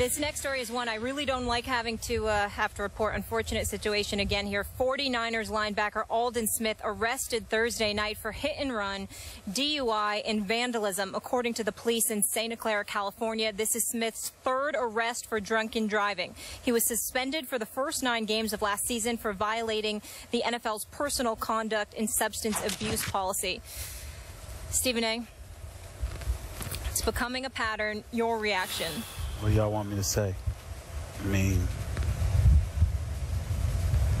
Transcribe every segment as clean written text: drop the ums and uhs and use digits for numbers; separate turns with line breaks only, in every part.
This next story is one I really don't like having to report. Unfortunate situation again here. 49ers linebacker Aldon Smith arrested Thursday night for hit and run, DUI, and vandalism, according to the police in Santa Clara, California. This is Smith's third arrest for drunken driving. He was suspended for the first 9 games of last season for violating the NFL's personal conduct and substance abuse policy. Stephen A., it's becoming a pattern. Your reaction?
What do y'all want me to say? I mean,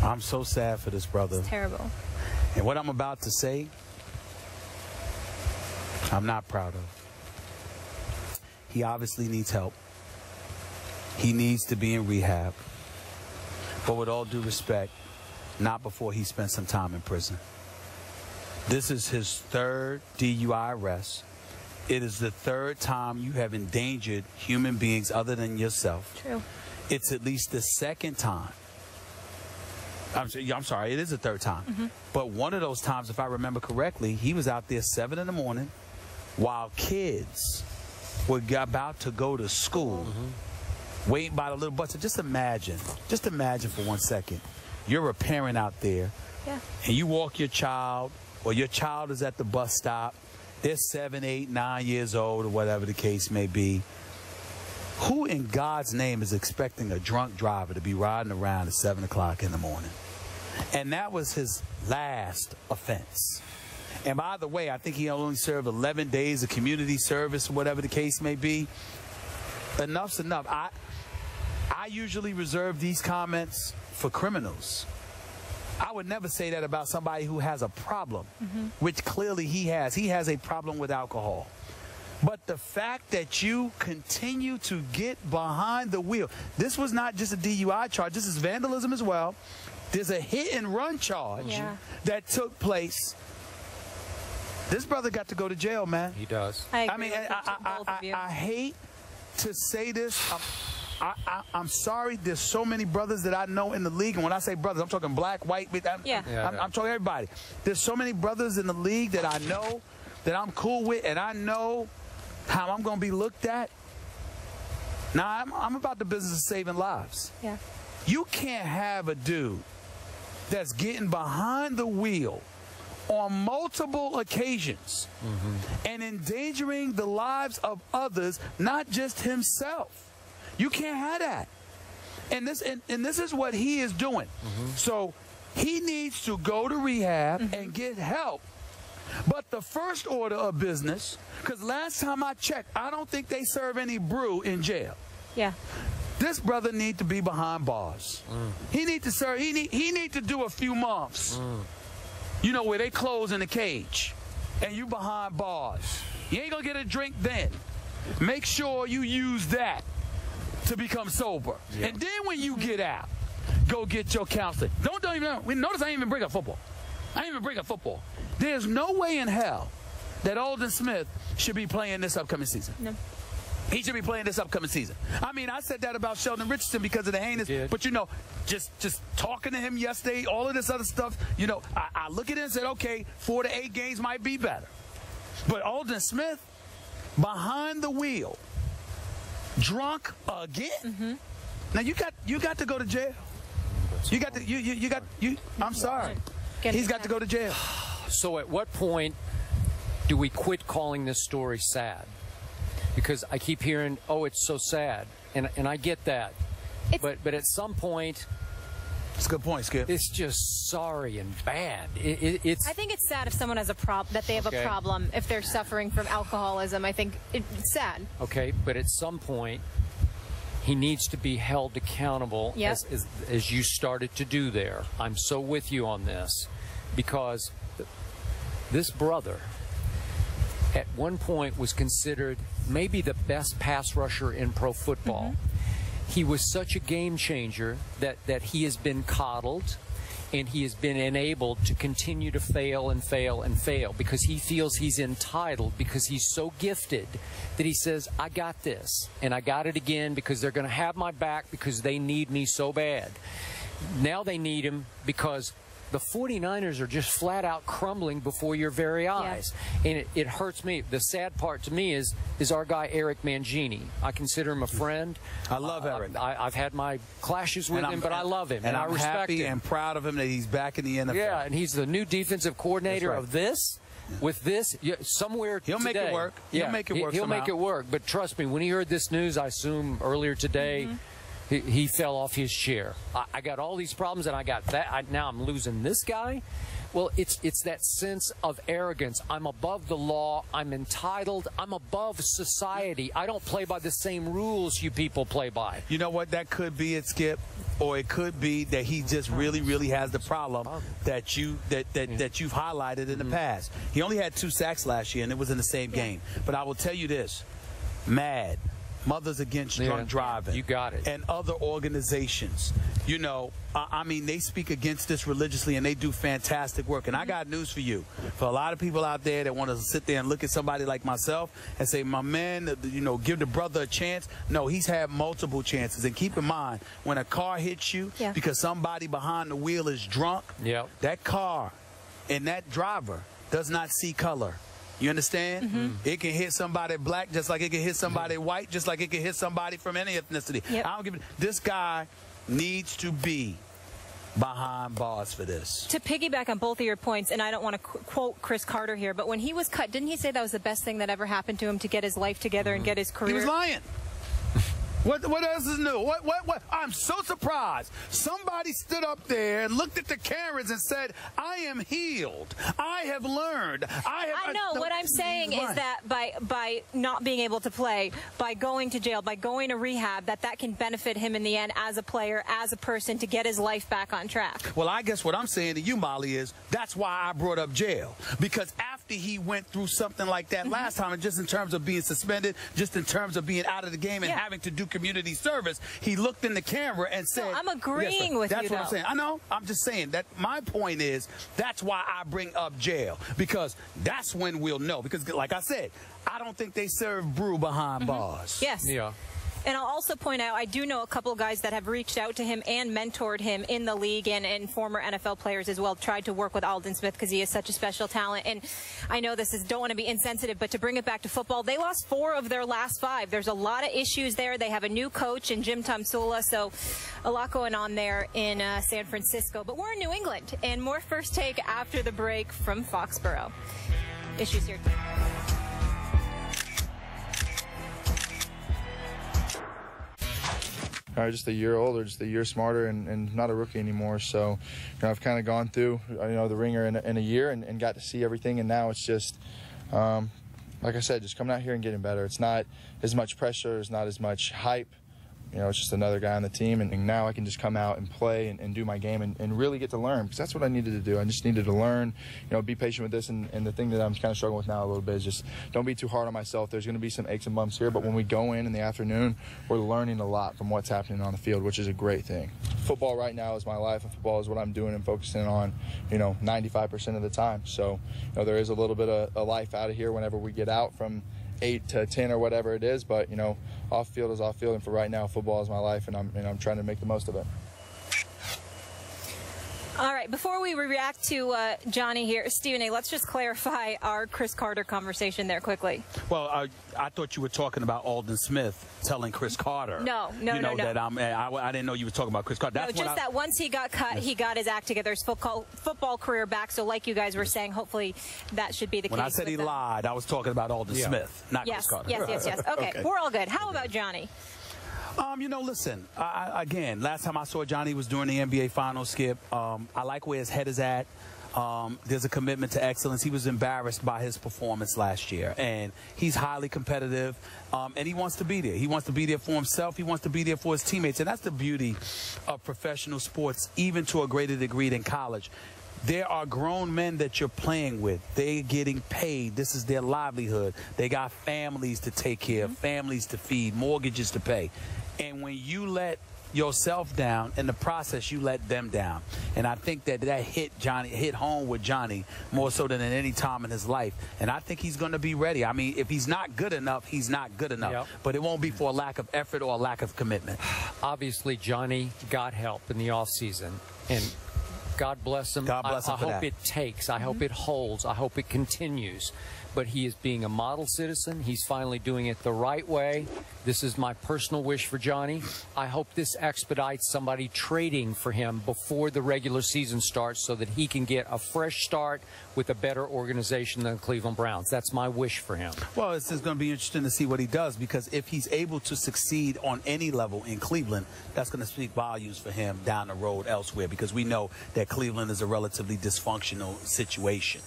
I'm so sad for this brother.
It's terrible.
And what I'm about to say, I'm not proud of. He obviously needs help. He needs to be in rehab. But with all due respect, not before he spent some time in prison. This is his 3rd DUI arrest. It is the 3rd time you have endangered human beings other than yourself.
True.
It's at least the 2nd time. I'm sorry, it is the 3rd time. But one of those times, if I remember correctly, he was out there 7 in the morning while kids were about to go to school, waiting by the little bus. So just imagine for 1 second, you're a parent out there, and you walk your child, or your child is at the bus stop. They're 7, 8, 9 years old, or whatever the case may be. Who in God's name is expecting a drunk driver to be riding around at 7 o'clock in the morning? And that was his last offense. And by the way, I think he only served 11 days of community service, or whatever the case may be. Enough's enough. I usually reserve these comments for criminals. I would never say that about somebody who has a problem, which clearly he has. He has a problem with alcohol. But the fact that you continue to get behind the wheel, this was not just a DUI charge. This is vandalism as well. There's a hit and run charge that took place. This brother got to go to jail, man.
He does.
I hate to say this. I'm sorry. There's so many brothers that I know in the league. And when I say brothers, I'm talking black, white. I'm talking everybody. There's so many brothers in the league that I know, that I'm cool with, and I know how I'm going to be looked at. Now, I'm about the business of saving lives.
Yeah.
You can't have a dude that's getting behind the wheel on multiple occasions and endangering the lives of others, not just himself. You can't have that. And this is what he is doing. So he needs to go to rehab and get help. But the first order of business, because last time I checked, I don't think they serve any brew in jail.
Yeah.
This brother need to be behind bars. He need to serve. He need to do a few months. You know, where they close in the cage, and you behind bars. You ain't gonna get a drink then. Make sure you use that to become sober. And then when you get out, go get your counseling. Don't even notice I ain't even bring up football. I ain't even bring up football. There's no way in hell that Aldon Smith should be playing this upcoming season. No. He should be playing this upcoming season. I mean, I said that about Sheldon Richardson because of the heinous, but you know, just talking to him yesterday, all of this other stuff, you know, I look at it and said, okay, 4 to 8 games might be better. But Aldon Smith, behind the wheel, drunk again. Now you got to go to jail. I'm sorry. He's got to go to jail.
So at what point do we quit calling this story sad? Because I keep hearing, oh, it's so sad, and I get that, but at some point,
it's a good point, Skip.
It's just sorry and bad.
I think it's sad if someone has a problem, that they have a problem, if they're suffering from alcoholism. I think it's sad.
Okay, but at some point, he needs to be held accountable, as you started to do there. I'm so with you on this, because this brother at one point was considered maybe the best pass rusher in pro football. He was such a game changer that he has been coddled, and he has been enabled to continue to fail and fail and fail because he feels he's entitled, because he's so gifted that he says, I got this, and I got it again because they're going to have my back because they need me so bad. Now they need him because the 49ers are just flat out crumbling before your very eyes. And it hurts me. The sad part to me is our guy Eric Mangini. I consider him a friend.
I love Eric.
I've had my clashes with him, but I love him. And I respect
happy
him.
And proud of him that he's back in the NFL.
Yeah, and he's the new defensive coordinator of this. With this, somewhere
he'll make it work. He'll make it work.
He'll make it work. But trust me, when he heard this news, I assume earlier today, he fell off his chair. I got all these problems, and I got that. Now I'm losing this guy. Well, it's that sense of arrogance. I'm above the law. I'm entitled. I'm above society. I don't play by the same rules you people play by.
You know what? That could be it, Skip. Or it could be that he just really has the problem that you've highlighted in the past. He only had 2 sacks last year, and it was in the same game. But I will tell you this: MADD, Mothers Against Drunk Driving,
you got it,
and other organizations. You know, I mean, they speak against this religiously, and they do fantastic work. And I got news for you. For a lot of people out there that want to sit there and look at somebody like myself and say, my man, you know, give the brother a chance. No, he's had multiple chances. And keep in mind, when a car hits you because somebody behind the wheel is drunk, that car and that driver does not see color. You understand? It can hit somebody black just like it can hit somebody white, just like it can hit somebody from any ethnicity. I don't give it. This guy needs to be behind bars for this.
To piggyback on both of your points, and I don't want to quote Cris Carter here, but when he was cut, didn't he say that was the best thing that ever happened to him to get his life together and get his career?
He was lying. What else is new? What? I'm so surprised. Somebody stood up there and looked at the cameras and said, I am healed. I have learned.
I know. What I'm saying is that by not being able to play, by going to jail, by going to rehab, that can benefit him in the end as a player, as a person, to get his life back on track.
Well, I guess what I'm saying to you, Molly, is that's why I brought up jail. Because after he went through something like that last time, and just in terms of being suspended, just in terms of being out of the game and having to do community service, he looked in the camera and said,
I'm agreeing with you,
that's what I'm saying. I know. I'm just saying that my point is that's why I bring up jail, because that's when we'll know. Because like I said, I don't think they serve brew behind bars.
Yes.
Yeah.
And I'll also point out, I do know a couple guys that have reached out to him and mentored him in the league, and former NFL players as well, tried to work with Aldon Smith because he is such a special talent. And I know don't want to be insensitive, but to bring it back to football, they lost 4 of their last 5. There's a lot of issues there. They have a new coach in Jim Tomsula, so a lot going on there in San Francisco. But we're in New England, and more First Take after the break from Foxborough. Issues here.
Just a year older, just a year smarter, and not a rookie anymore. So, I've kind of gone through, the ringer in a year and got to see everything. And now it's just, like I said, just coming out here and getting better. It's not as much pressure, it's not as much hype. It's just another guy on the team, and now I can just come out and play and do my game and really get to learn, because that's what I needed to do. I just needed to learn, be patient with this, and the thing that I'm kind of struggling with now a little bit is just don't be too hard on myself. There's going to be some aches and bumps here, but when we go in the afternoon, we're learning a lot from what's happening on the field, which is a great thing. Football right now is my life, and football is what I'm doing and focusing on, 95% of the time. So, there is a little bit of a life out of here whenever we get out from 8 to 10 or whatever it is, but off field is off field, and for right now, football is my life, and I'm trying to make the most of it.
All right, before we react to Johnny here, Stephen A., let's just clarify our Cris Carter conversation there quickly.
Well, I thought you were talking about Aldon Smith telling Cris Carter.
No.
That I didn't know you were talking about Cris Carter.
That's that once he got cut, he got his act together, his football career back. So like you guys were saying, hopefully that should be the case.
When I said he lied, I was talking about Aldon Smith, not Cris Carter.
Yes. Okay, we're all good. How about Johnny?
Listen, again, last time I saw Johnny was during the NBA Finals, Skip. I like where his head is at. There's a commitment to excellence. He was embarrassed by his performance last year, and he's highly competitive, and he wants to be there. He wants to be there for himself. He wants to be there for his teammates, and that's the beauty of professional sports, even to a greater degree than college. There are grown men that you're playing with. They're getting paid. This is their livelihood. They got families to take care of, families to feed, mortgages to pay. And when you let yourself down, in the process, you let them down. And I think that hit home with Johnny more so than at any time in his life. And I think he's going to be ready. I mean, if he's not good enough, he's not good enough. Yep. But it won't be for a lack of effort or a lack of commitment.
Obviously, Johnny got help in the offseason. And God bless him.
God bless him
I
for
hope
that.
it takes. I hope it holds. I hope it continues. But he is being a model citizen. He's finally doing it the right way. This is my personal wish for Johnny. I hope this expedites somebody trading for him before the regular season starts so that he can get a fresh start with a better organization than the Cleveland Browns. That's my wish for him.
Well, it's going to be interesting to see what he does, because if he's able to succeed on any level in Cleveland, that's going to speak volumes for him down the road elsewhere, because we know that Cleveland is a relatively dysfunctional situation.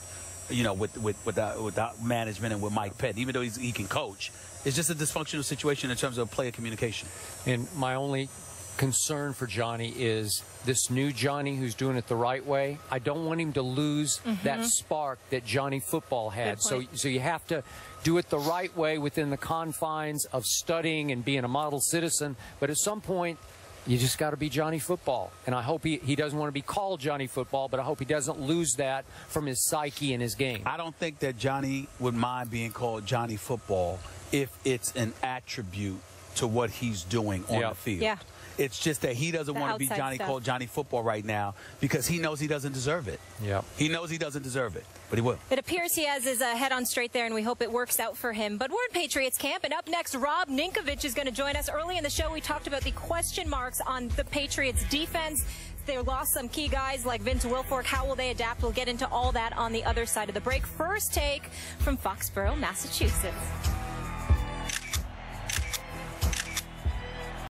You know, with the management and with Mike Pettin, even though he can coach, it's just a dysfunctional situation in terms of player communication.
And my only concern for Johnny is this new Johnny who's doing it the right way. I don't want him to lose that spark that Johnny football had. So you have to do it the right way within the confines of studying and being a model citizen. But at some point, you just got to be Johnny Football. And I hope he doesn't want to be called Johnny Football, but I hope he doesn't lose that from his psyche and his game.
I don't think that Johnny would mind being called Johnny Football if it's an attribute to what he's doing on the field.
Yeah.
It's just that he doesn't want to be
outside stuff.
called Johnny Football right now, because he knows he doesn't deserve it.
Yeah.
He knows he doesn't deserve it, but he will.
It appears he has his head on straight there, and we hope it works out for him. But we're in Patriots camp, and up next, Rob Ninkovich is going to join us. Early in the show, we talked about the question marks on the Patriots defense. They lost some key guys like Vince Wilfork. How will they adapt? We'll get into all that on the other side of the break. First take from Foxborough, Massachusetts.